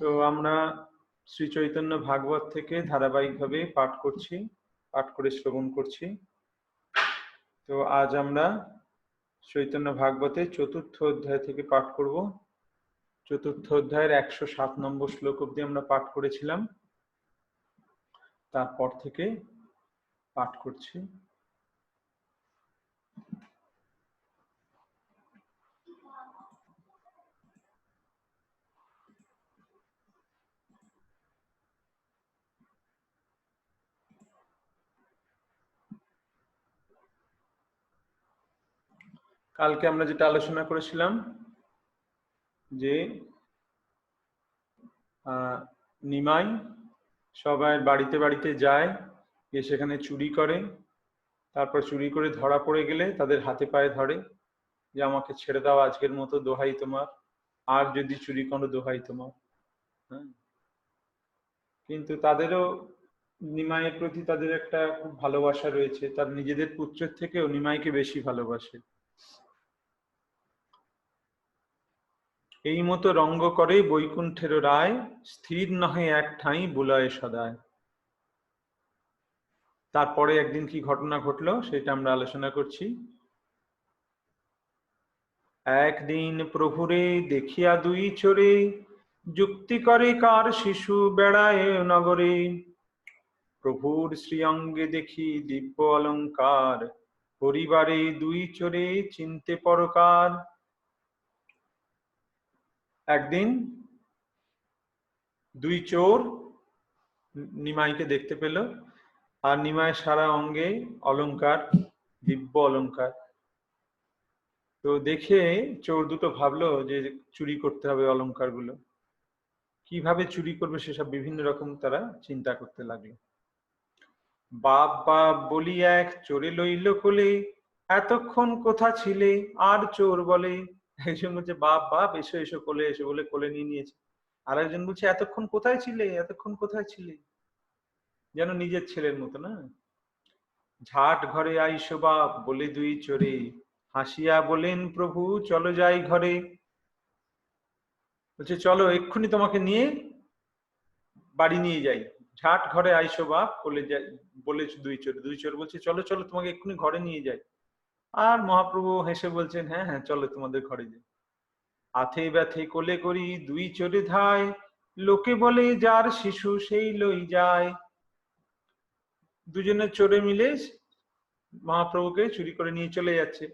তো আমরা শ্রী চৈতন্য ভাগবত থেকে ধারাবাহিকভাবে পাঠ করছি, পাঠ করে শ্রবণ করছি। তো আজ আমরা চৈতন্য ভাগবতের চতুর্থ অধ্যায় থেকে পাঠ করব। চতুর্থ অধ্যায়ের 107 নম্বর শ্লোক অবধি আমরা পাঠ করেছিলাম, তারপর থেকে পাঠ করছি। কালকে আমরা যেটা আলোচনা করেছিলাম যে নিমাই সবাই বাড়িতে বাড়িতে যায়, গিয়ে সেখানে চুরি করে, তারপর চুরি করে ধরা পড়ে গেলে তাদের হাতে পায়ে ধরে যে আমাকে ছেড়ে দাও, আজকের মতো দোহাই তোমার, আর যদি চুরি করো দোহাই তোমার। হ্যাঁ, কিন্তু তাদেরও নিমাইয়ের প্রতি তাদের একটা খুব ভালোবাসা রয়েছে, তার নিজেদের পুত্রের থেকেও নিমাইকে বেশি ভালোবাসে। এই মতো রঙ্গ করে বৈকুণ্ঠের রায়, স্থির নহে এক ঠাঁই বুলয় সদায়। তারপরে একদিন কি ঘটনা ঘটলো সেটা আমরা আলোচনা করছি। একদিন প্রভুরে দেখিয়া দুই চোরে, যুক্তি করে কার শিশু বেড়ায় নগরে। প্রভুর শ্রীঅঙ্গে দেখি দিব্য অলঙ্কার, পরিবারে দুই চোরে চিনতে পরকার। একদিন দুই চোর নিমাইকে দেখতে পেল, আর নিমাই সারা অঙ্গে অলঙ্কার, দিব্য অলঙ্কার। তো দেখে চোর দুটো ভাবলো যে চুরি করতে হবে অলঙ্কারগুলো। কিভাবে চুরি করবে সেসব বিভিন্ন রকম তারা চিন্তা করতে লাগলো। বাপ বাপ বলি এক চোরে লইল কোলে, এতক্ষণ কোথা ছিলে? আর চোর বলে, একজন বলছে বাপ বাপ এসো এসো কোলে এসো, বলে কোলে নিয়ে নিয়েছে। আর একজন বলছে এতক্ষণ কোথায় ছিলে, এতক্ষণ কোথায় ছিলে, যেন নিজের ছেলের মতো না। ঝাট ঘরে আইসো বাপ বলে দুই চোরে, হাসিয়া বলেন প্রভু চলো যাই ঘরে। বলছে চলো এক্ষুনি তোমাকে নিয়ে বাড়ি নিয়ে যাই। ঝাট ঘরে আইসো বাপ বলে যাই বলে দুই চোর, দুই চোর বলছে চলো চলো তোমাকে এক্ষুনি ঘরে নিয়ে যাই। আর মহাপ্রভু হেসে বলছেন হ্যাঁ হ্যাঁ চলো তোমাদের ঘরে যাই। আথে ব্যথে কোলে করি দুই চোরে ধায়, লোকে বলে যার শিশু সেই লই যায়। দুজনে চোরে মিলে মহাপ্রভুকে চুরি করে নিয়ে চলে যাচ্ছে,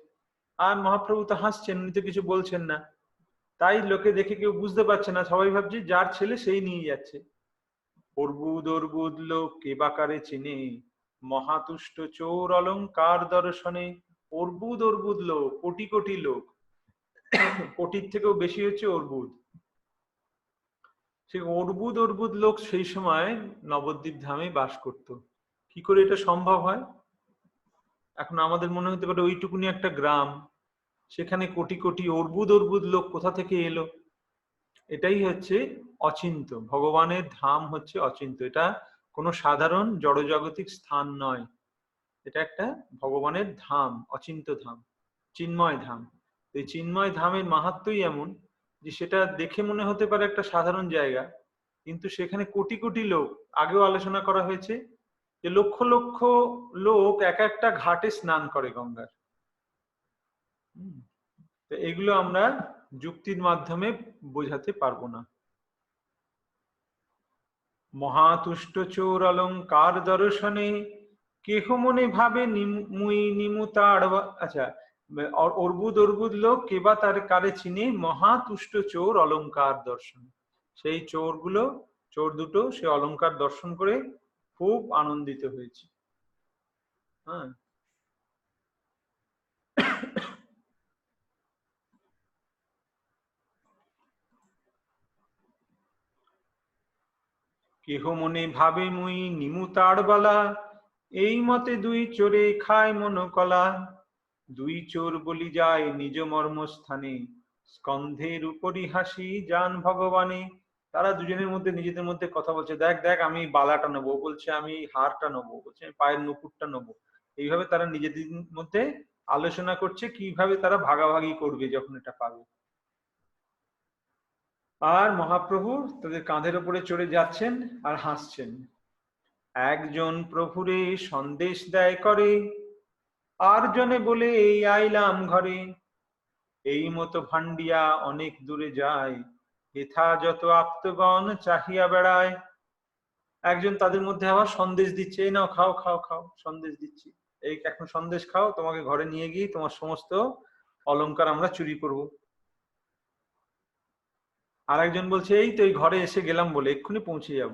আর মহাপ্রভু তো হাসছেন, উনি তো কিছু বলছেন না। তাই লোকে দেখে কেউ বুঝতে পারছে না, সবাই ভাবছে যার ছেলে সেই নিয়ে যাচ্ছে। অর্বুদ অর্বুদ লোক কে বাকারে চিনে, মহাতুষ্ট চোর অলঙ্কার দর্শনে। অর্বুদ অর্বুদ লোক, কোটি কোটি লোক, কোটির থেকেও বেশি হচ্ছে অর্বুদ। সেই অর্বুদ অর্বুদ লোক সেই সময় নবদ্বীপ ধামে বাস করত। কি করে এটা সম্ভব হয়? এখন আমাদের মনে হতে পারে ওইটুকুনি একটা গ্রাম, সেখানে কোটি কোটি অর্বুদ অর্বুদ লোক কোথা থেকে এলো? এটাই হচ্ছে অচিন্ত। ভগবানের ধাম হচ্ছে অচিন্ত, এটা কোনো সাধারণ জড়জাগতিক স্থান নয়, এটা একটা ভগবানের ধাম, অচিন্ত ধাম, চিন্ময় ধাম। এই চিন্ময় ধামের মাহাত্ম্যই এমন যে সেটা দেখে মনে হতে পারে একটা সাধারণ জায়গা, কিন্তু সেখানে কোটি কোটি লোক, আগেও আলোচনা করা হয়েছে যে লক্ষ লক্ষ লোক এক একটা ঘাটে স্নান করে গঙ্গার। তো এগুলো আমরা যুক্তির মাধ্যমে বোঝাতে পারবো না। মহাতুষ্ট চোর অলঙ্কার দর্শনে, কেহ মনে ভাবে মুই নিমু তার। আচ্ছা, অর্বুদ অর্বুদ লোক কেবা তার কারে চিনে, মহাতুষ্ট চোর অলঙ্কার দর্শন। সেই চোরগুলো, চোর দুটো সে অলঙ্কার দর্শন করে খুব আনন্দিত হয়েছে। হ্যাঁ, কেহ মনে ভাবে মুই নিমু তার বালা, এই মতে দুই চোরে খায় মনোকলা। দুই চোর বলি যায় নিজ মর্মস্থানে, স্কন্ধের উপরি হাসি যান ভগবানে। তারা দুজনের মধ্যে নিজেদের মধ্যে কথা বলছে, দেখ দেখ আমি বালাটা নেবো, বলছে আমি হারটা নেবো, বলছে আমি পায়ের নুপুরটা নেবো। এইভাবে তারা নিজেদের মধ্যে আলোচনা করছে কিভাবে তারা ভাগাভাগি করবে যখন এটা পাবে। আর মহাপ্রভু তাদের কাঁধের উপরে চড়ে যাচ্ছেন আর হাসছেন। একজন প্রভুরে সন্দেশ দেয় করে, আর জনে বলে এই আইলাম ঘরে। এই মতো ভান্ডিয়া অনেক দূরে যায়, হেথা যত আপ্তগণ চাহিয়া বেড়ায়। একজন তাদের মধ্যে আবার সন্দেশ দিচ্ছে, এই নাও খাও খাও খাও, সন্দেশ দিচ্ছি, এই এখন সন্দেশ খাও, তোমাকে ঘরে নিয়ে গিয়ে তোমার সমস্ত অলংকার আমরা চুরি করব। আর একজন বলছে এই তো এই ঘরে এসে গেলাম বলে এক্ষুনি পৌঁছে যাব।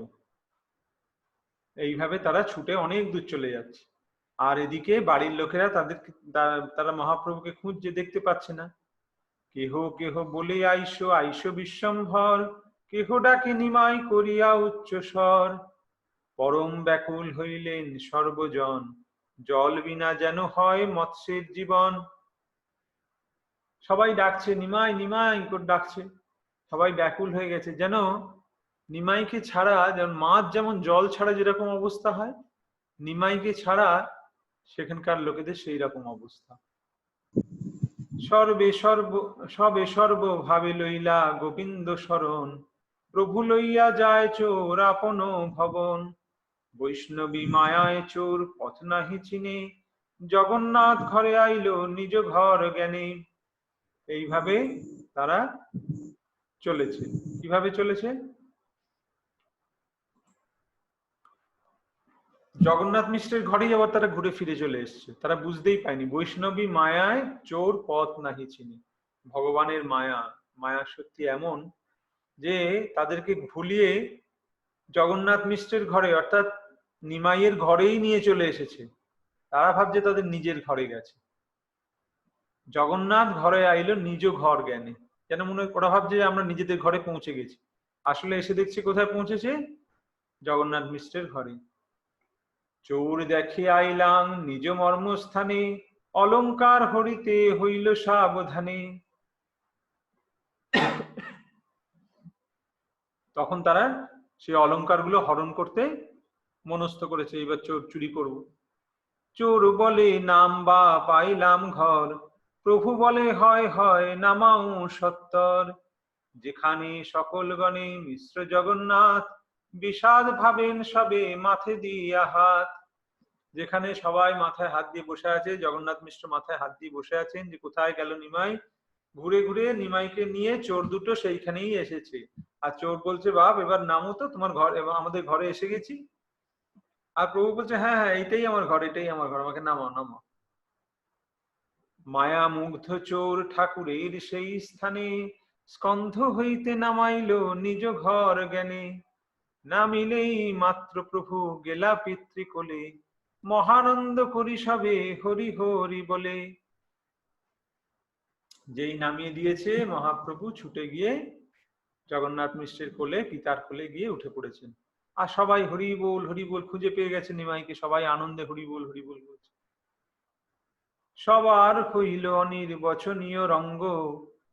এইভাবে তারা ছুটে অনেক দূর চলে যাচ্ছে। আর এদিকে বাড়ির লোকেরা তারা মহাপ্রভুকে খুঁজছে, দেখতে পাচ্ছে না। কেহ কেহ বলে আইসো আইসো বিশ্বম্ভর, কেহ ডাকে নিমাই করিয়া উচ্চ স্বর। পরম ব্যাকুল হইলেন সর্বজন, জল বিনা যেন হয় মৎস্যের জীবন। সবাই ডাকছে নিমাই নিমাই করে ডাকছে, সবাই ব্যাকুল হয়ে গেছে, যেন নিমাইকে ছাড়া, যেমন মাছ যেমন জল ছাড়া যেরকম অবস্থা হয়, নিমাইকে ছাড়া সেখানকার লোকেদের সেই রকম অবস্থা। সবে সর্ব ভাবে লইলা গোবিন্দ শরণ, প্রভু লইয়া যায় চোর আপন ভবন। বৈষ্ণবী মায়ায় চোর পথ নাহি চিনে, জগন্নাথ ঘরে আইল নিজ ঘর জ্ঞানে। এইভাবে তারা চলেছে। কিভাবে চলেছে? জগন্নাথ মিশ্রের ঘরেই আবার তারা ঘুরে ফিরে চলে এসছে। তারা বুঝতেই পায়নি বৈষ্ণবী মায়ায় চোর পথ নাহি চিনি। ভগবানের মায়া, মায়া সত্যি এমন যে তাদেরকে ভুলিয়ে জগন্নাথ মিশ্রের ঘরে অর্থাৎ নিমাইয়ের ঘরেই নিয়ে চলে এসেছে। তারা ভাবছে তাদের নিজের ঘরে গেছে। জগন্নাথ ঘরে আইলো নিজ ঘর জ্ঞানে, যেন মনে হয় ওরা ভাবছে যে আমরা নিজেদের ঘরে পৌঁছে গেছি, আসলে এসে দেখছি কোথায় পৌঁছেছে, জগন্নাথ মিশ্রের ঘরে। চোর দেখে আইলাম নিজ মর্মস্থানে, অলংকার হরিতে হইল সাবধানে। তখন তারা সেই অলংকারগুলো হরণ করতে মনস্থ করেছে, এবার চোর চুরি করব। চোর বলে নাম বা পাইলাম ঘর, প্রভু বলে হয় হয় নামাও সত্তর। যেখানে সকল গণে মিশ্র জগন্নাথ, বিষাদ ভাবেন সবে মাথে দিয়া হাত। যেখানে সবাই মাথায় হাত দিয়ে বসে আছে, জগন্নাথ মিশ্র মাথায় হাত দিয়ে বসে আছেন যে কোথায় গেল নিমাই। ঘুরে ঘুরে নিমাইকে নিয়ে চোর দুটো সেইখানেই এসেছে। আর চোর বলছে বাপ এবার নামো তো, তোমার ঘর, এবার আমাদের ঘরে এসে গেছি। আর প্রভু বলছে হ্যাঁ হ্যাঁ এটাই আমার ঘর, এটাই আমার ঘর, আমাকে নামাও নামাও। মায়া মুগ্ধ চোর ঠাকুরের সেই স্থানে, স্কন্ধ হইতে নামাইল নিজ ঘর জ্ঞানে। নামিলেই মাত্র প্রভু গেলা পিতৃকোলে, মহানন্দ করি সবে হরি হরি বলে। যেই নামিয়ে দিয়েছে মহাপ্রভু ছুটে গিয়ে জগন্নাথ মিশ্রের কোলে, পিতার কোলে গিয়ে উঠে পড়েছেন। আর সবাই হরি বল খুঁজে পেয়ে গেছে নিমাইকে, সবাই আনন্দে হরি বল বলছে। সবার হইল অনির্বচনীয় রঙ্গ,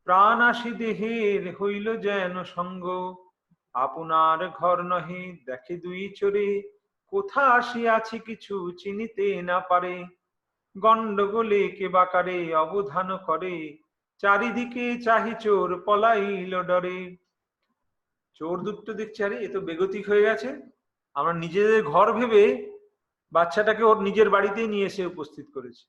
প্রাণ আসি দেহের হইল যেন সঙ্গ। আপনার ঘর নহে দেখে দুই চোরে, কোথা আসিয়াছি কিছু চিনিতে না পারে। গন্ডগোলে কে বাকারে অবধান করে, চারিদিকে চাহি চোর পলাইল ডরে। চোর দুটো দেখছে আরে এ তো বেগতিক হয়ে গেছে, আমরা নিজেদের ঘর ভেবে বাচ্চাটাকে ওর নিজের বাড়িতেই নিয়ে এসে উপস্থিত করেছি।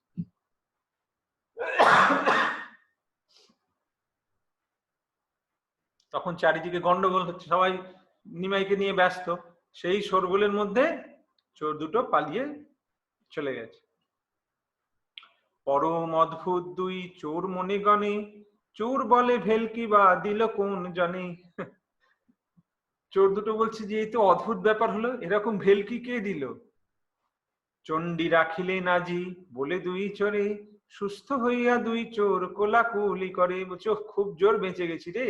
তখন চারিদিকে গন্ডগোল হচ্ছে, সবাই নিমাইকে নিয়ে ব্যস্ত। সেই শোরগোলের মধ্যে চোর দুটো পালিয়ে চলে গেছে। পরম অদ্ভুত দুই চোর মনে গণে, চোর বলে ভেলকি বা দিল কোন জানে। চোর দুটো বলছে যে এই তো অদ্ভুত ব্যাপার হলো, এরকম ভেলকি কে দিল। চণ্ডী রাখিলে নাজি বলে দুই চোরে, সুস্থ হইয়া দুই চোর কোলাকুলি করে। বলছে খুব জোর বেঁচে গেছি রে,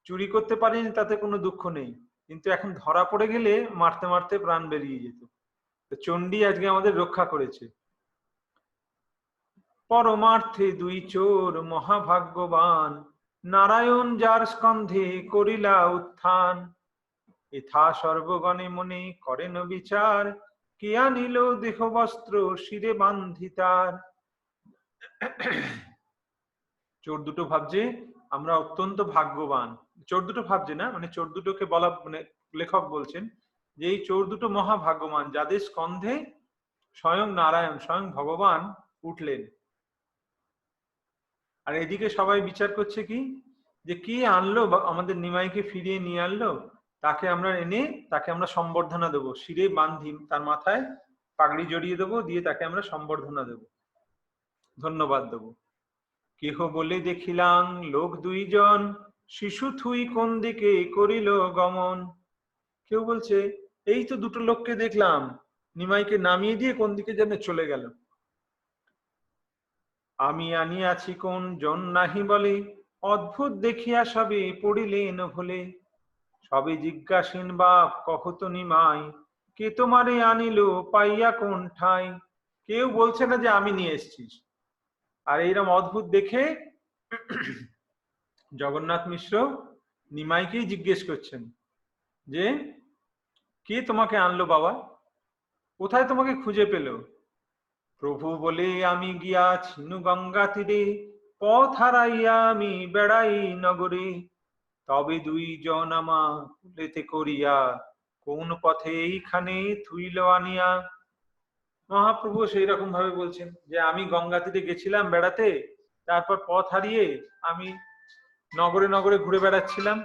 চুরি করতে পারিনি তাতে কোনো দুঃখ নেই, কিন্তু এখন ধরা পড়ে গেলে মারতে মারতে প্রাণ বেরিয়ে যেত। তো চণ্ডী আজকে আমাদের রক্ষা করেছে। পরমার্থে দুই চোর মহাভাগ্যবান, নারায়ণ যার স্কন্ধে করিলা উত্থান। এথা সর্বগণে মনে করেন বিচার, কে আনিল দেহ বস্ত্র শিরে বান্ধিতার। চোর দুটো ভাবছে আমরা অত্যন্ত ভাগ্যবান, চোর দুটো ভাবছে না, মানে চোর দুটোকে বলা, মানে লেখক বলছেন যে এই চোর দুটো মহাভাগ্যবান যাদের স্কন্ধে স্বয়ং নারায়ণ, স্বয়ং ভগবান উঠলেন। আর এদিকে সবাই বিচার করছে কি, যে কি আনলো আমাদের নিমাইকে ফিরিয়ে নিয়ে আনলো, তাকে আমরা এনে তাকে আমরা সম্বর্ধনা দেবো, শিরে বান্ধি তার মাথায় পাগড়ি জড়িয়ে দেবো, দিয়ে তাকে আমরা সম্বর্ধনা দেবো, ধন্যবাদ দেবো। কেহ বলে দেখিলাম লোক দুইজন, শিশু থুই কোন দিকে করিল গমন। কেউ বলছে এই তো দুটো লোককে দেখলাম, নিমাইকে নামিয়ে দিয়ে কোন দিকে যেন চলে গেল। আমি আনিয়াছি কোন জন নাহি বলে, অদ্ভুত দেখিয়া সবে পড়িলেন ভুলে। সবে জিজ্ঞাসীন বাপ কহত নিমাই, কে তোমারে আনিল পাইয়া কোন ঠাই। কেউ বলছে না যে আমি নিয়ে এসেছিস। আর এইরকম অদ্ভুত দেখে জগন্নাথ মিশ্র নিমাইকেই জিজ্ঞেস করছেন যে কে তোমাকে আনলো বাবা, কোথায় তোমাকে খুঁজে পেল। প্রভু বলে আমি গিয়াছিনু গঙ্গা তীরে, পথ হারাইয়া আমি বেড়াই নগরে। তবে দুইজন আমা কুলেতে করিয়া, কোন পথে এইখানে থুইল আনিয়া। মহাপ্রভু সেই রকম ভাবে বলছেন যে আমি গঙ্গা তীরে গেছিলাম বেড়াতে, তারপর পথ হারিয়ে আমি নগরে নগরে ঘুরে বেড়াচ্ছিলাম।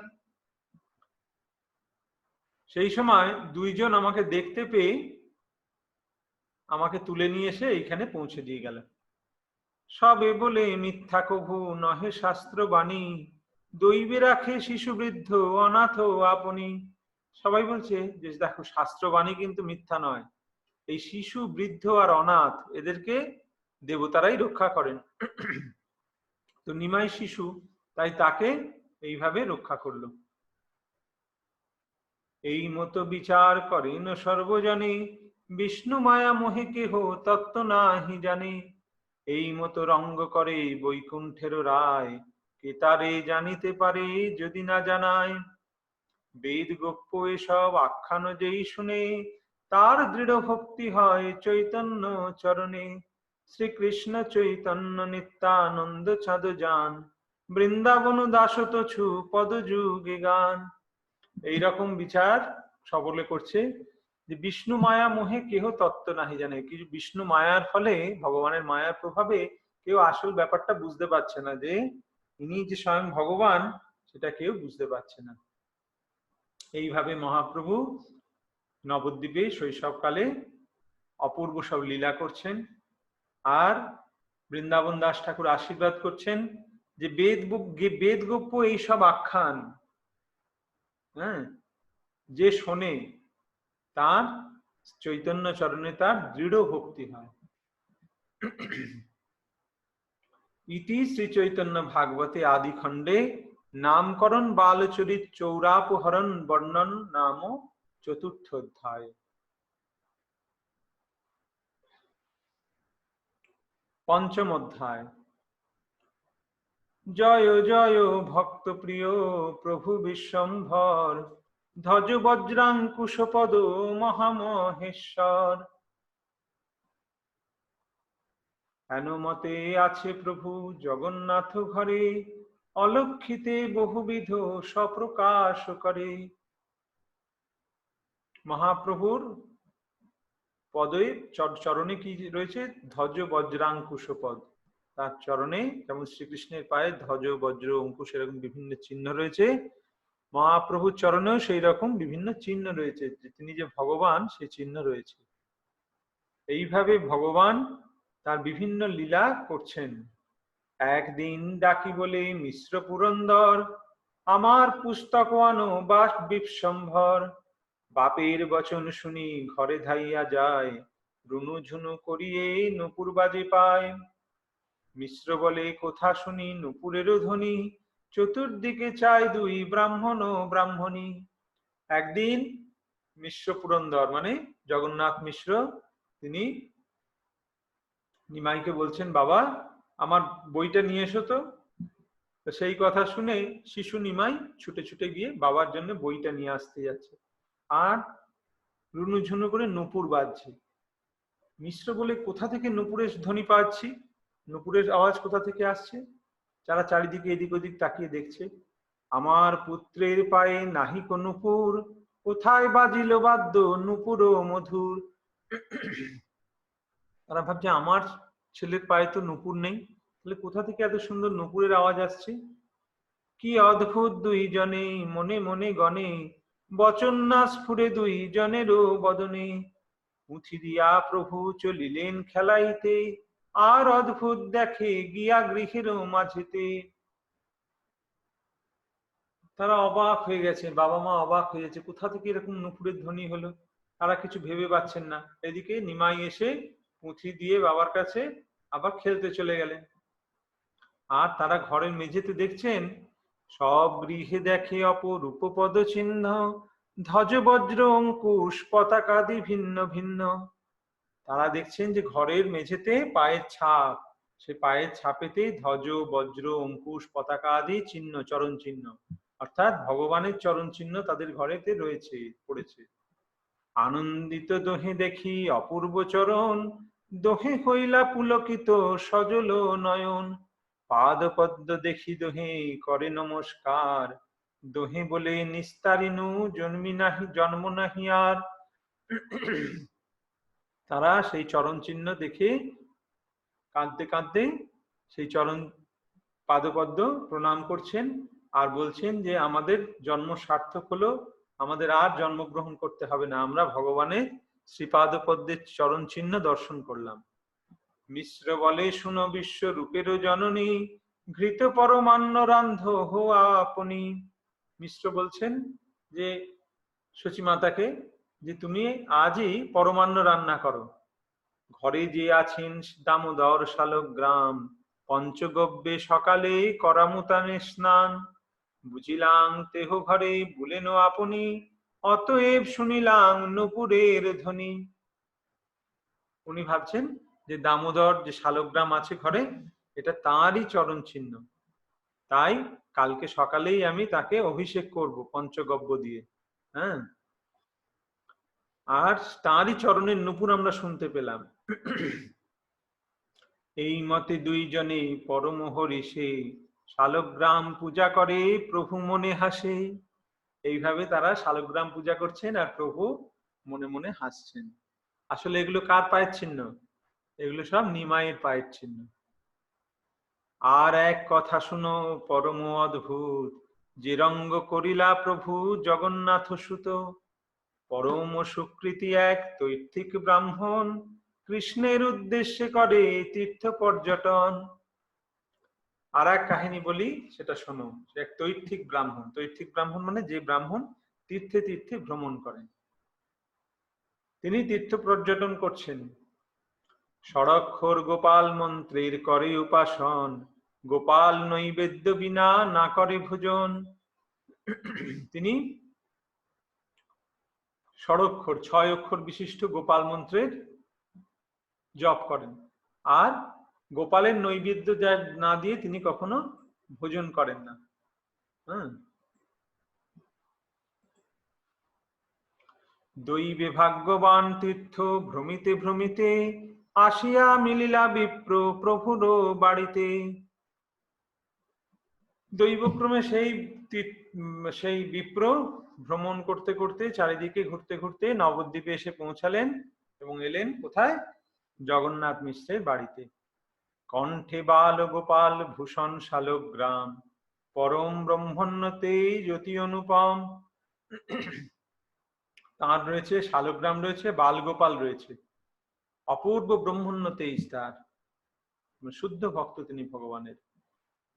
সেই সময় দুইজন আমাকে দেখতে পেয়ে আমাকে তুলে নিয়ে এসে এইখানে পৌঁছে দিয়ে গেল। সবে বলে মিথ্যা কভু নহে শাস্ত্র বাণী, দৈবে রাখে শিশু বৃদ্ধ অনাথ আপনি। সবাই বলছে যে দেখো শাস্ত্রবাণী কিন্তু মিথ্যা নয়, এই শিশু বৃদ্ধ আর অনাথ এদেরকে দেবতারাই রক্ষা করেন। তো নিমাই শিশু, তাই তাকে এইভাবে রক্ষা করলো। এই মতো বিচার করেন সর্বজনে, বিষ্ণু মায়া মোহে কেহ তত্ত্ব নাহি জানে। এই মতো রঙ্গ করে বৈকুণ্ঠের রায়, কে তারে জানিতে পারে যদি না জানায়। বেদ গোপ্য এসব আখ্যান যেই শুনে, তার দৃঢ় ভক্তি হয় চৈতন্য চরণে। শ্রীকৃষ্ণ চৈতন্য নিত্যানন্দ ছাদ যান, বৃন্দাবন দাসত ছু পদ যুগে গান। এইরকম বিচার সকলে করছে যে বিষ্ণু মায়া মোহে কেহ তত্ত্ব নাহি জানে। কিছু বিষ্ণু মায়ার ফলে, ভগবানের মায়ার প্রভাবে কেউ আসল ব্যাপারটা বুঝতে পারছে না, যে ইনি যে স্বয়ং ভগবান সেটা কেউ বুঝতে পারছে না। এইভাবে মহাপ্রভু নবদ্বীপে শৈশবকালে অপূর্ব সব লীলা করছেন। আর বৃন্দাবন দাস ঠাকুর আশীর্বাদ করছেন যে বেদ গোপ্য এইসব আখ্যান, হ্যাঁ, যে শোনে তার চৈতন্য চরণে তার দৃঢ় ভক্তি হয়। ইতি শ্রী চৈতন্য ভাগবতে আদি খণ্ডে নামকরণ বালচরিত চৌরাপহরণ বর্ণন নাম চতুর্থ অধ্যায়। পঞ্চম অধ্যায়। জয় জয় ভক্ত প্রিয় প্রভু বিশ্বম্ভর, ধ্বজ বজ্রাঙ্কুশ পদ মহামহেশ্বর। হেনমতে আছে প্রভু জগন্নাথ ঘরে, অলক্ষিতে বহুবিধ স্বপ্রকাশ করে। মহাপ্রভুর পদে চরণে কি রয়েছে? ধ্বজ বজ্রাঙ্কুশ পদ। তার চরণে যেমন শ্রীকৃষ্ণের পায়ে ধ্বজ বজ্র অঙ্কুশ এরকম বিভিন্ন চিহ্ন রয়েছে, মহাপ্রভুর চরণেও সেই রকম বিভিন্ন চিহ্ন রয়েছে, তিনি যে ভগবান সেই চিহ্ন রয়েছে। এইভাবে ভগবান তার বিভিন্ন লীলা করছেন। একদিন ডাকি বলে মিশ্র পুরন্দর, আমার পুস্তক আনো বাস বিশ্বম্ভর। বাপের বচন শুনি ঘরে ধাইয়া যায়, রুনু ঝুনু করিয়ে নুপুর বাজে পায়। মিশ্র বলে কথা শুনি নুপুরেরও ধ্বনি, চতুর্দিকে চায় দুই ব্রাহ্মণ ও ব্রাহ্মণী। একদিন মিশ্র পুরন্দর মানে জগন্নাথ মিশ্র, তিনি নিমাইকে বলছেন বাবা আমার বইটা নিয়ে এসো তো। সেই কথা শুনে শিশু নিমাই ছুটে ছুটে গিয়ে বাবার জন্য বইটা নিয়ে আসতে যাচ্ছে, আর রুনু ঝুনু করে নুপুর বাজছে। মিশ্র বলে কোথা থেকে নুপুরের ধ্বনি পাচ্ছি, নুপুরের আওয়াজ কোথা থেকে আসছে? যারা চারিদিকে এদিক ওদিক তাকিয়ে দেখছে, আমার পুত্রের পায়ে নাহি কোন নূপুর, কোথায় বাজিল বাদ্য নূপুর মধুর। তারা ভাবছে আমার ছেলের পায়ে তো নূপুর নেই, তাহলে কোথা থেকে এত সুন্দর নূপুরের আওয়াজ আসছে। কি অদ্ভুত দুই জনে মনে মনে গণে, বচন না স্ফুরে দুই জনেরও বদনে। পুঁথি দিয়া প্রভু চলিলেন খেলাইতে, আর অদ্ভুত দেখে গিয়া গৃহের মাঝেতে। তারা অবাক হয়ে গেছে, বাবা মা অবাক হয়ে গেছে, কোথা থেকে এরকম নুপুরের ধ্বনি হলো। তারা কিছু ভেবে পাচ্ছেন না। এদিকে নিমাই এসে পুঁথি দিয়ে বাবার কাছে আবার খেলতে চলে গেলেন। আর তারা ঘরের মেঝেতে দেখছেন, সব গৃহে দেখে অপরূপ পদ চিহ্ন, ধ্বজ বজ্র অঙ্কুশ পতাকাদি ভিন্ন ভিন্ন। তারা দেখছেন যে ঘরের মেঝেতে পায়ের ছাপ, সে পায়ের ছাপেতে ধ্বজ বজ্র অঙ্কুশ পতাকা আদি চিহ্ন, চরণ চিহ্ন, অর্থাৎ ভগবানের চরণ চিহ্ন তাদের ঘরেতে রয়েছে, পড়েছে। আনন্দিত দোহে দেখি অপূর্ব চরণ, দোহে হইলা পুলকিত সজল নয়ন। পাদ পদ্ম দেখি দোহে করে নমস্কার, দোহে বলে নিস্তারিনু জন্ম নাহি আর। তারা সেই চরণ চিহ্ন দেখে কাঁদতে কাঁদতে সেই চরণ পাদপদ্ম প্রণাম করছেন, আর বলছেন যে আমাদের জন্ম সার্থক হলো, আমাদের আর জন্মগ্রহণ করতে হবে না, আমরা ভগবানের শ্রীপাদপদ্মের চরণ চিহ্ন দর্শন করলাম। মিশ্র বলে শুনো বিশ্ব রূপেরও জননী, ঘৃত পরমান্ন রান্ধ হওয়া আপনি। মিশ্র বলছেন যে সচী মাতাকে, যে তুমি আজই পরমান্ন রান্না করো। ঘরে যে আছেন দামোদর শালগ্রাম, পঞ্চগব্যে সকালে করামুতানে স্নান। বুঝিলাম তেহ ঘরে বুলেন আপনি, অতএব শুনিলাম নূপুরের ধ্বনি। উনি ভাবছেন যে দামোদর যে শালগ্রাম আছে ঘরে, এটা তাঁরই চরণ চিহ্ন, তাই কালকে সকালেই আমি তাকে অভিষেক করব পঞ্চগব্য দিয়ে। হ্যাঁ, আর তাঁরই চরণের নূপুর আমরা শুনতে পেলাম। এই মতে দুইজনে পরম হরিষে, শালগ্রাম পূজা করে প্রভু মনে হাসে। এইভাবে তারা শালগ্রাম পূজা করছেন আর প্রভু মনে মনে হাসছেন। আসলে এগুলো কার পায়ের চিহ্ন? এগুলো সব নিমাইয়ের পায়ের চিহ্ন। আর এক কথা শুনো পরম অদ্ভুত, যে রঙ্গ করিলা প্রভু জগন্নাথ সুত। পরম সুকৃতি এক তৈর্থিক ব্রাহ্মণ, কৃষ্ণের উদ্দেশ্যে করে তীর্থ পর্যটন। আর এক কাহিনী বলি, সেটা শোনো। সে এক তৈর্থিক ব্রাহ্মণ। তৈর্থিক ব্রাহ্মণ মানে যে ব্রাহ্মণ তীর্থে তীর্থে ভ্রমণ করেন। তিনি তীর্থ পর্যটন করছেন। ষড়ক্ষর গোপাল মন্ত্রের করে উপাসন, গোপাল নৈবেদ্য বিনা না করে ভোজন। তিনি ষড়ক্ষর 6 অক্ষর বিশিষ্ট গোপাল মন্ত্রের জপ করেন, আর গোপালের নৈবেদ্য না দিয়ে তিনি কখনো ভোজন করেন না। দৈবে ভাগ্যবান তীর্থ ভ্রমিতে ভ্রমিতে, আসিয়া মিলিলা বিপ্র প্রভুর বাড়িতে। দৈবক্রমে সেই বিপ্র ভ্রমণ করতে করতে, চারিদিকে ঘুরতে ঘুরতে নবদ্বীপে এসে পৌঁছালেন, এবং এলেন কোথায়? জগন্নাথ মিশ্রের বাড়িতে। কণ্ঠে বাল গোপাল ভূষণ শালগ্রাম, পরম ব্রহ্মণ্যতে জ্যোতি অনুপম। তাঁর রয়েছে শালগ্রাম, রয়েছে বালগোপাল, রয়েছে অপূর্ব ব্রহ্মণ্য তেজ তার, শুদ্ধ ভক্ত তিনি ভগবানের।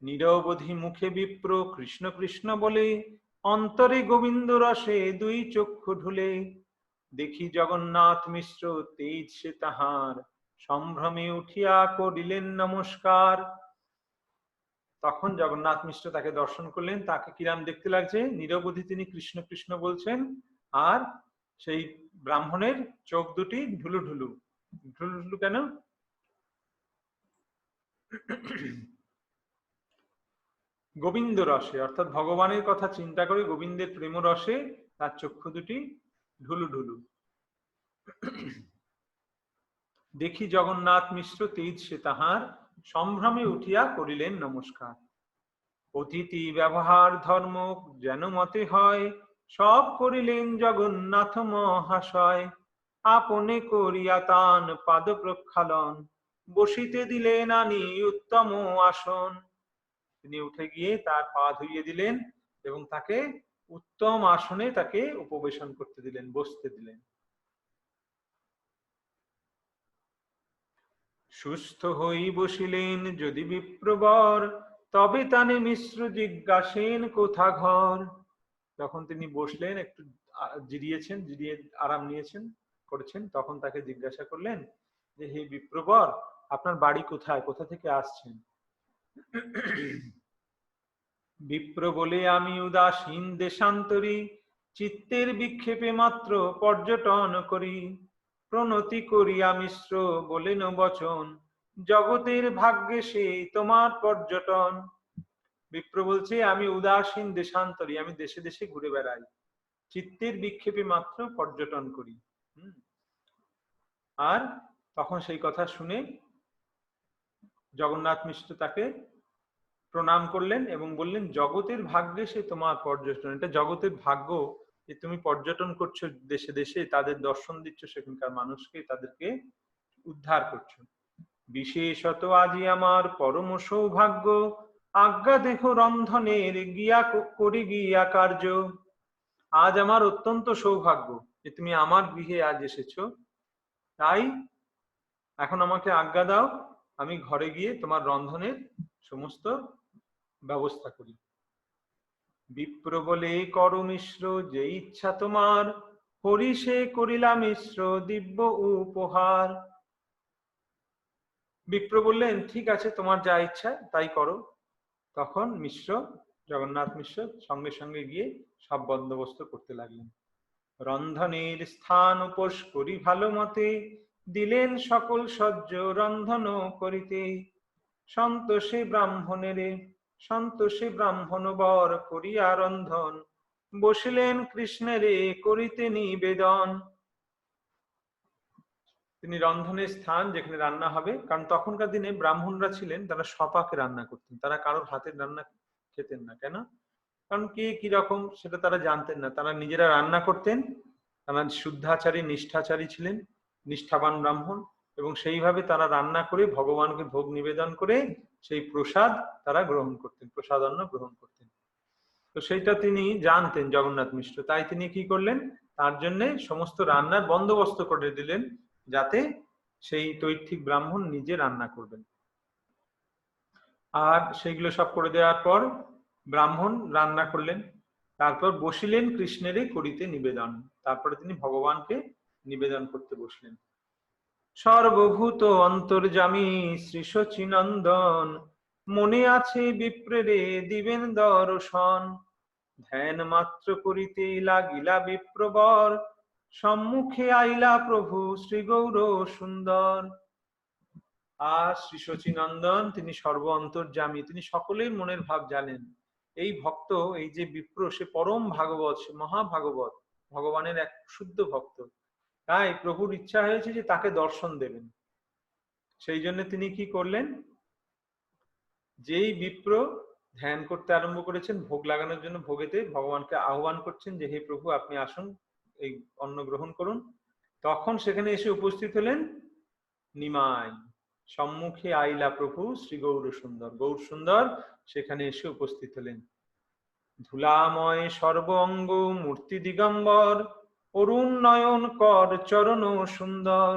নিরবধি মুখে বিপ্র কৃষ্ণ কৃষ্ণ বলে, অন্তরে গোবিন্দ রসে দুই চক্ষু ঢুলে। দেখি জগন্নাথ মিশ্র তেজ সে তাহার, সম্ভ্রমে উঠিয়া করিলেন নমস্কার। তখন জগন্নাথ মিশ্র তাকে দর্শন করলেন। তাকে কিরাম দেখতে লাগছে? নিরবধি তিনি কৃষ্ণ কৃষ্ণ বলছেন, আর সেই ব্রাহ্মণের চোখ দুটি ঢুলু ঢুলু। ঢুলু ঢুলু কেন? গোবিন্দ রসে, অর্থাৎ ভগবানের কথা চিন্তা করে গোবিন্দের প্রেম রসে তার চক্ষু দুটি ঢুলু ঢুলু। দেখি জগন্নাথ মিশ্র তেজ সে তাহার, সম্ভ্রমে উঠিয়া করিলেন নমস্কার। অতিথি ব্যবহার ধর্ম যেন মতে হয়, সব করিলেন জগন্নাথ মহাশয়। আপনে করিয়া তান পাদ প্রক্ষালন, বসিতে দিলেন আনি উত্তম আসন। তিনি উঠে গিয়ে তার পা ধুইয়ে দিলেন এবং তাকে উত্তম আসনে তাকে উপবেশন করতে দিলেন, বসতে দিলেন। সুস্থ হই বসিলেন যদি বিপ্রবর, তবে তানে মিশ্র জিজ্ঞাসেন কোথা ঘর। যখন তিনি বসলেন, একটু জিরিয়েছেন, জিরিয়ে আরাম নিয়েছেন করেছেন, তখন তাকে জিজ্ঞাসা করলেন যে হে বিপ্রবর, আপনার বাড়ি কোথায়, কোথা থেকে আসছেন? বিপ্র বলে আমি উদাসীন দেশান্তরী, চিত্তের বিক্ষেপে মাত্র পর্যটন করি। প্রণতি করিয়া মিশ্র বলেন বচন, জগতের ভাগ্যে সে তোমার পর্যটন। বিপ্র বলছে আমি উদাসীন দেশান্তরী, আমি দেশে দেশে ঘুরে বেড়াই, চিত্তের বিক্ষেপে মাত্র পর্যটন করি। আর তখন সেই কথা শুনে জগন্নাথ মিশ্র তাকে প্রণাম করলেন এবং বললেন জগতের ভাগ্যে সে তোমার পর্যটন, এটা জগতের ভাগ্য যে তুমি পর্যটন করছো দেশে দেশে, তাদের দর্শন দিচ্ছ, সেখানকার মানুষকে, তাদেরকে উদ্ধার করছো। বিশেষত আজি আমার পরম সৌভাগ্য, আজ্ঞা দেখো রন্ধনের গিয়া করি গিয়া কার্য। আজ আমার অত্যন্ত সৌভাগ্য যে তুমি আমার গৃহে আজ এসেছো, তাই এখন আমাকে আজ্ঞা দাও, আমি ঘরে গিয়ে তোমার রন্ধনের সমস্ত ব্যবস্থা করি। বিপ্র বলে করো মিশ্র যে ইচ্ছা তোমার, হরি সে করিলাম মিশ্র দিব্য উপহার। বিপ্র বললেন ঠিক আছে, তোমার যা ইচ্ছা তাই করো। তখন মিশ্র, জগন্নাথ মিশ্র সঙ্গে সঙ্গে গিয়ে সব বন্দোবস্ত করতে লাগলেন। রন্ধনের স্থান উপোস করি ভালো মতে, দিলেন সকল সহ্য রন্ধন করিতে। সন্তোষে ব্রাহ্মণ বর করিয়া রন্ধন, বসিলেন কৃষ্ণেরে করিতে নিবেদন। তিনি রন্ধনের স্থান যেখানে রান্না হবে, কারণ তখনকার দিনে ব্রাহ্মণরা ছিলেন, তারা স্বপাকে রান্না করতেন, তারা কারোর হাতের রান্না খেতেন না। কেন? কারণ কে কিরকম সেটা তারা জানতেন না, তারা নিজেরা রান্না করতেন। তারা শুদ্ধাচারী নিষ্ঠাচারী ছিলেন, নিষ্ঠাবান ব্রাহ্মণ, এবং সেইভাবে তারা রান্না করে ভগবানকে ভোগ নিবেদন করে সেই প্রসাদ তারা গ্রহণ করতেন, প্রসাদান্ন গ্রহণ করতেন। তো সেইটা তিনি জানতেন জগন্নাথ মিশ্র, তাই তিনি কি করলেন, তার জন্য সমস্ত রান্নার বন্দোবস্ত করে দিলেন, যাতে সেই তৈর্থিক ব্রাহ্মণ নিজে রান্না করবেন। আর সেইগুলো সব করে দেওয়ার পর ব্রাহ্মণ রান্না করলেন, তারপর বসিলেন কৃষ্ণেরই করিতে নিবেদন, তারপরে তিনি ভগবানকে নিবেদন করতে বসলেন। সর্বভূত অন্তর্যামী শ্রী সচিনন্দন, মনে আছে বিপ্রেরে দিবেন দর্শন। ধ্যান মাত্র করিতে লাগিলা বিপ্রবর, সম্মুখে আইলা প্রভু শ্রী গৌর সুন্দর। আর শ্রী সচিনন্দন তিনি সর্ব অন্তর্যামী, তিনি সকলের মনের ভাব জানেন। এই ভক্ত, এই যে বিপ্র, সে পরম ভাগবত, সে মহাভাগবত, ভগবানের এক শুদ্ধ ভক্ত। তাই প্রভুর ইচ্ছা হয়েছে যে তাকে দর্শন দেবেন। সেই জন্য তিনি কি করলেন, যেই বিপ্র ধ্যান করতে আরম্ভ করেছেন, ভোগ লাগানোর জন্য ভোগেতে ভগবানকে আহ্বান করছেন যে হে প্রভু আপনি আসুন, এই অন্ন গ্রহণ করুন, তখন সেখানে এসে উপস্থিত হলেন নিমাই। সম্মুখে আইলা প্রভু শ্রী গৌর সুন্দর, গৌর সুন্দর সেখানে এসে উপস্থিত হলেন। ধুলাময় সর্ব অঙ্গ মূর্তি দিগম্বর, অরুণ নয়ন কর চরণ সুন্দর।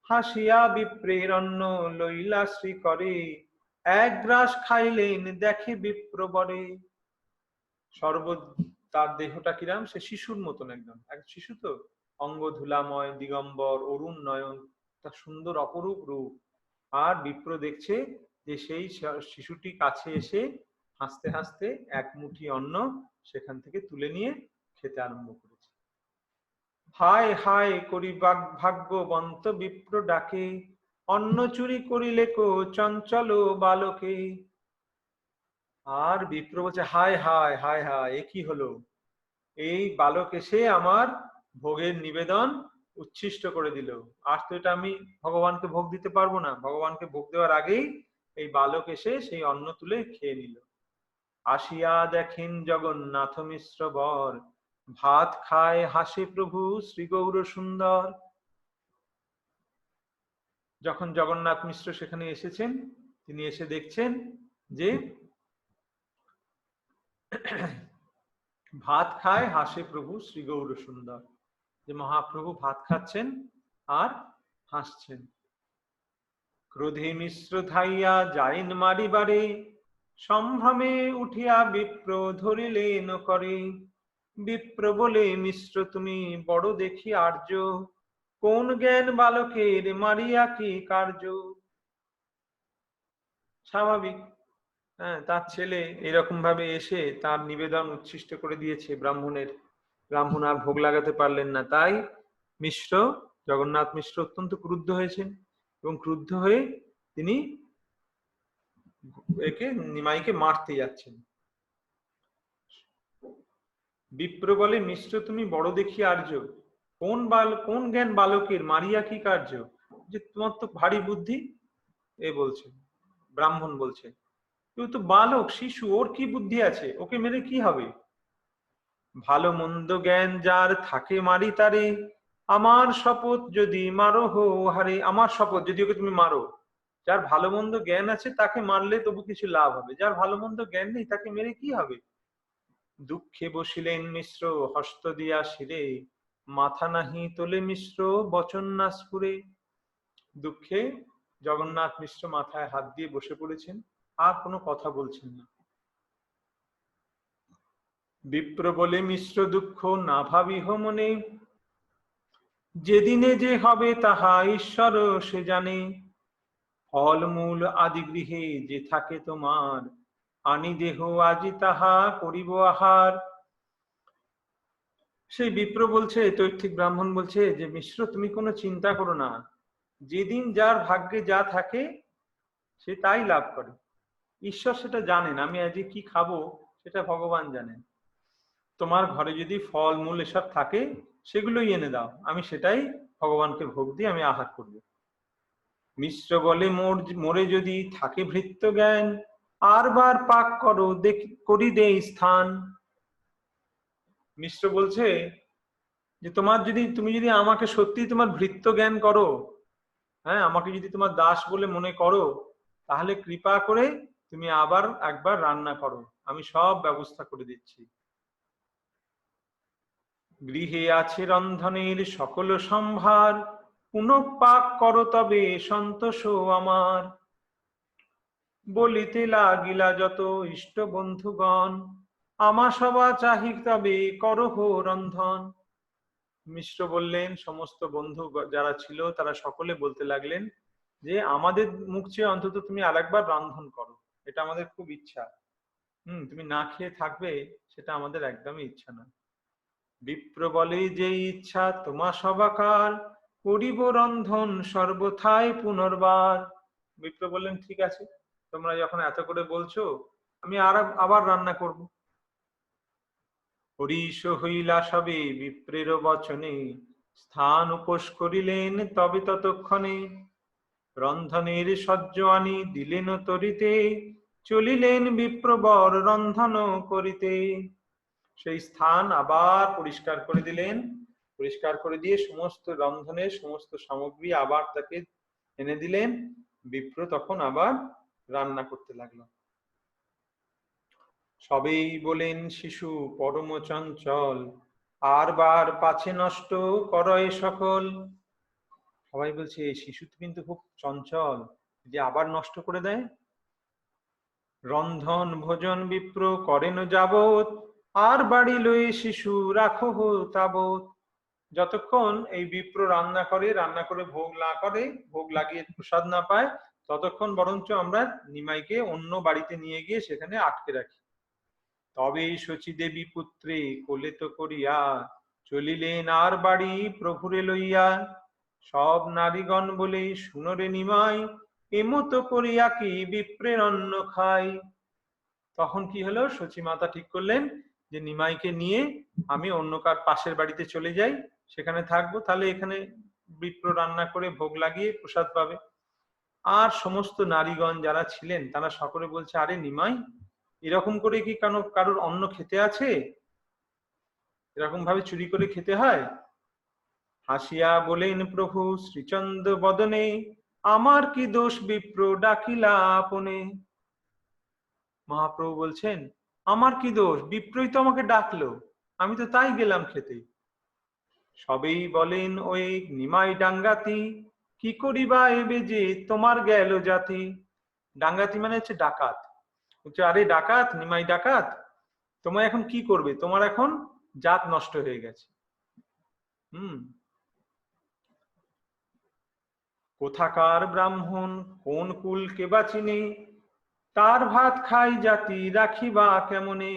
হাসিয়া বিপ্রের অন্ন লইলা শ্রী করে, এক গ্রাস খাইলেন দেখে বিপ্রবরে। সর্ব তার দেহটা কিরাম, সে শিশুর মতন, একদম এক শিশু তো, অঙ্গ ধুলাময়, দিগম্বর, অরুণ নয়ন, তার সুন্দর অপরূপ রূপ। আর বিপ্র দেখছে যে সেই শিশুটি কাছে এসে হাসতে হাসতে এক মুঠি অন্ন সেখান থেকে তুলে নিয়ে খেতে আরম্ভ করেছে। হায় হায় করি ভাগ্যবন্ত বিপ্র ডাকে, অন্ন চুরি করিলে কো চঞ্চল বালকে। আর বিপ্র বলছে হায় হায় হায় হায়, এ কি হলো, এই বালক এসে আমার ভোগের নিবেদন উচ্ছিষ্ট করে দিল। আর তো এটা আমি ভগবানকে ভোগ দিতে পারবো না, ভগবানকে ভোগ দেওয়ার আগেই এই বালক এসে সেই অন্ন তুলে খেয়ে নিল। আসিয়া দেখেন জগন্নাথ মিশ্র বর, ভাত খায় হাসে প্রভু শ্রী গৌর সুন্দর। যখন জগন্নাথ মিশ্র সেখানে এসেছেন, তিনি এসে দেখছেন যে ভাত খায় হাসে প্রভু শ্রী গৌর সুন্দর, যে মহাপ্রভু ভাত খাচ্ছেন আর হাসছেন। ক্রোধে মিশ্র ধাইয়া যাইন মারিবারে, সম্ভ্রমে উঠিয়া বিপ্র ধরিলেন করে। বিপ্র বলে মিশ্র তুমি বড় দেখি আর্য, কোন জ্ঞান বালকের মারিয়া কি কার্য। স্বাভাবিক, হ্যাঁ, তার ছেলে এরকম ভাবে এসে তার নিবেদন উচ্ছিষ্ট করে দিয়েছে ব্রাহ্মণের, ব্রাহ্মণ আর ভোগ লাগাতে পারলেন না, তাই মিশ্র, জগন্নাথ মিশ্র অত্যন্ত ক্রুদ্ধ হয়েছেন এবং ক্রুদ্ধ হয়ে তিনি একে নিমাইকে মারতে যাচ্ছেন। বিপ্র বলে মিশ্র তুমি বড় দেখি আর্য, কোন জ্ঞান বালকের মারিয়া কি কার্য। যে তোমার তো ভারী বুদ্ধি, এ বলছে, ব্রাহ্মণ বলছে, কেউ তো বালক শিশু, ওর কি বুদ্ধি আছে, ওকে মেরে কি হবে। ভালো মন্দ জ্ঞান যার থাকে মারি তারে, আমার শপথ যদি মারো হো হারে। আমার শপথ, যদি ওকে তুমি মারো, যার ভালো মন্দ জ্ঞান আছে তাকে মারলে তবু কিছু লাভ হবে, যার ভালো মন্দ জ্ঞান নেই তাকে মেরে কি হবে। দুঃখে বসিলেন মিশ্র হস্ত দিয়া শিরে, মাথা নাহি তোলে মিশ্র বচন না স্ফুরে। দুঃখে জগন্নাথ মিশ্র মাথায় হাত দিয়ে বসে পড়েছেন, আর কোনো কথা বলছেন না। বিপ্র বলে মিশ্র দুঃখ না ভাবিহ মনে, যেদিনে যে হবে তাহা ঈশ্বর সে জানে। ফলমূল আদি গৃহে যে থাকে তোমার, আনি দেহ আজি তাহা করিব আহার। সেই বিপ্র বলছে, তৈর্থিক ব্রাহ্মণ বলছে যে মিশ্র তুমি কোনো চিন্তা করো না, যেদিন যার ভাগ্যে যা থাকে সে তাই লাভ করে। ঈশ্বর সেটা জানেন, আমি আজকে কি খাবো সেটা ভগবান জানেন। তোমার ঘরে যদি ফল মূল এসব থাকে সেগুলোই এনে দাও, আমি সেটাই ভগবানকে ভোগ দিয়ে আমি আহার করব। মিশ্র বলে মোরে যদি থাকে ভৃত্য জ্ঞান, আর বার পাক করো করি দে স্থান। মিশ্র বলছে যে তুমি যদি আমাকে সত্যি তোমার ভৃত্য জ্ঞান করো, হ্যাঁ, আমাকে যদি তোমার দাস বলে মনে করো, তাহলে কৃপা করে তুমি আবার একবার রান্না করো, আমি সব ব্যবস্থা করে দিচ্ছি। গৃহে আছে রন্ধনের সকল সম্ভার, পুনঃ পাক করো তবে সন্তোষ আমার। বলিতে লাগিলা যত ইষ্ট বন্ধুগণ, আমা সবা চাহি তবে করহ রন্ধন। মিশ্র বললেন, সমস্ত বন্ধু যারা ছিল তারা সকলে বলতে লাগলেন যে আমাদের মুখ চেয়ে অন্তত তুমি আরেকবার রন্ধন করো, এটা আমাদের খুব ইচ্ছা। তুমি না খেয়ে থাকবে সেটা আমাদের একদমই ইচ্ছা না। বিপ্র বলে যে ইচ্ছা তোমা সবাকার, করিব রন্ধন সর্বথাই পুনর্বার। বিপ্র বললেন ঠিক আছে, তোমরা যখন এত করে বলছো আমি আবার রান্না করব। হরিষ হইলা সবে বিপ্রের বচনে, স্থান উপোস করিলেন তবে ততক্ষণে। রন্ধনের সজ্জ আনি দিলেন তরিতে, চলিলেন বিপ্রবর রন্ধন করিতে। সেই স্থান আবার পরিষ্কার করে দিলেন, পরিষ্কার করে দিয়ে সমস্ত রন্ধনের সমস্ত সামগ্রী আবার তাকে এনে দিলেন। বিপ্র তখন আবার রান্না করতে লাগলো। সবেই বলেন শিশু পরম চঞ্চল, আর বার পাছে নষ্ট করয় সকল। সবাই বলছে এই শিশু কিন্তু খুব চঞ্চল, যে আবার নষ্ট করে দেয়। রন্ধন ভোজন বিপ্র করেন যাবত, আর বাড়ি লয়ে শিশু রাখো তাবৎ। যতক্ষণ এই বিপ্র রান্না করে ভোগ না করে, ভোগ লাগিয়ে প্রসাদ না পায়, ততক্ষণ বরঞ্চ আমরা নিমাইকে অন্য বাড়িতে নিয়ে গিয়ে সেখানে আটকে রাখি। তবে শচী দেবী পুত্রে কোলে তো করিয়া, চলিলেন আর বাড়ি প্রভুরে লইয়া। সব নারীগণ বলে শুনরে নিমাই, এমতো করিয়া কি বিপ্রের অন্ন খাই। তখন কি হলো, শচী মাতা ঠিক করলেন যে নিমাইকে নিয়ে আমি অন্য কার পাশের বাড়িতে চলে যাই, সেখানে থাকবো, তাহলে এখানে বিপ্র রান্না করে ভোগ লাগিয়ে প্রসাদ পাবে। আর সমস্ত নারীগণ যারা ছিলেন তারা সকলে বলছে আরে নিমাই, এরকম করে কি কারোর অন্ন খেতে আছে? এরকম ভাবে চুরি করে খেতে হয়? হাসিয়া বলেন প্রভু শ্রীচন্দ্র বদনে, আমার কি দোষ বিপ্র ডাকিলা আপনে। মহাপ্রভু বলছেন, আমার কি দোষ, বিপ্রই তো আমাকে ডাকলো, আমি তো তাই গেলাম খেতে। সবেই বলেন ওই নিমাই ডাঙ্গাতি, কি করিবা এবে যে তোমার গেল জাতি। ডাঙ্গাতি মানে হচ্ছে ডাকাত। বলছে, আরে ডাকাত, নিমাই ডাকাত, তোমার এখন কি করবে, তোমার এখন জাত নষ্ট হয়ে গেছে। কোথাকার ব্রাহ্মণ, কোন কুল কে বা চিনে, তার ভাত খাই জাতি রাখিবা কেমনে।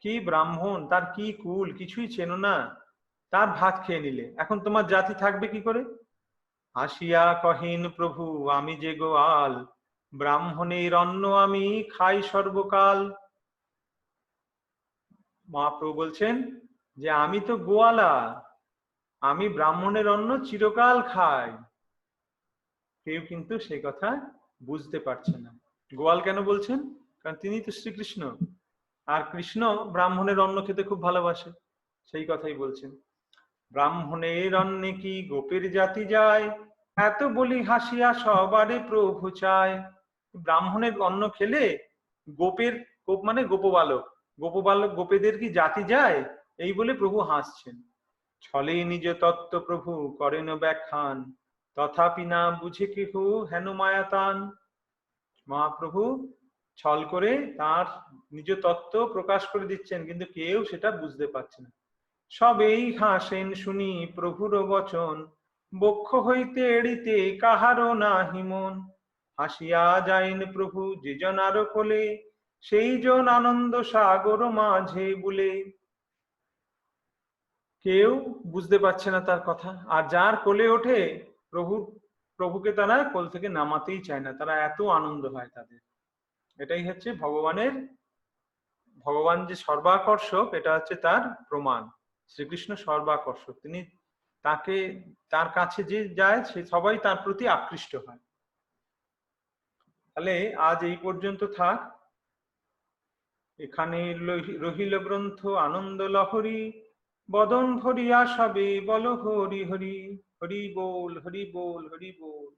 কি ব্রাহ্মণ, তার কি কুল, কিছুই চেনো না, তার ভাত খেয়ে নিলে এখন তোমার জাতি থাকবে কি করে। হাসিয়া কহিন প্রভু আমি যে গোয়াল, ব্রাহ্মণের অন্ন আমি খাই সর্বকাল। মহাপ্রভু বলছেন যে আমি তো গোয়ালা, আমি ব্রাহ্মণের অন্ন চিরকাল খাই। কেউ কিন্তু সেই কথা বুঝতে পারছে না। গোয়াল কেন বলছেন? কারণ তিনি তো শ্রীকৃষ্ণ, আর কৃষ্ণ ব্রাহ্মণের অন্ন খেতে খুব ভালোবাসে, সেই কথাই বলছেন। ব্রাহ্মণের অন্নে কি গোপের জাতি যায়, এত বলি হাসিয়া সবারে প্রভু চায়। ব্রাহ্মণের অন্ন খেলে গোপের, গোপ মানে গোপবালক, গোপবালক গোপেদের কি জাতি যায়, এই বলে প্রভু হাসছেন। ছলে নিজ তত্ত্ব প্রভু করেন ব্যাখ্যান, তথাপি না বুঝে কেহ হেন মায়াতান। মহাপ্রভু ছল করে তার নিজ তত্ত্ব প্রকাশ করে দিচ্ছেন, কিন্তু কেউ সেটা বুঝতে পারছে না। সবেই হাসেন শুনি প্রভুর বচন, বক্ষ হইতে এড়িতে কাহারও নাহি মন। হাসিয়া যাইন প্রভু যে জনার কোলে, সেই জন আনন্দ সাগর মাঝে বুলে। কেউ বুঝতে পারছে না তার কথা, আর যার কোলে ওঠে প্রভুকে তারা কোল থেকে নামাতেই চায় না, তারা এত আনন্দ হয় তাদের। এটাই হচ্ছে ভগবান যে সর্বাকর্ষক, এটা হচ্ছে তার প্রমাণ। শ্রীকৃষ্ণ সর্বাকর্ষক, তিনি তাকে, তার কাছে যে যায় সে সবাই তার প্রতি আকৃষ্ট হয়। তাহলে আজ এই পর্যন্ত থাক। এখানে রহিল গ্রন্থ আনন্দ লহরী, বদন ভরিয়া সবে বল হরি হরি। হরি বল, হরি বল, হরি বল।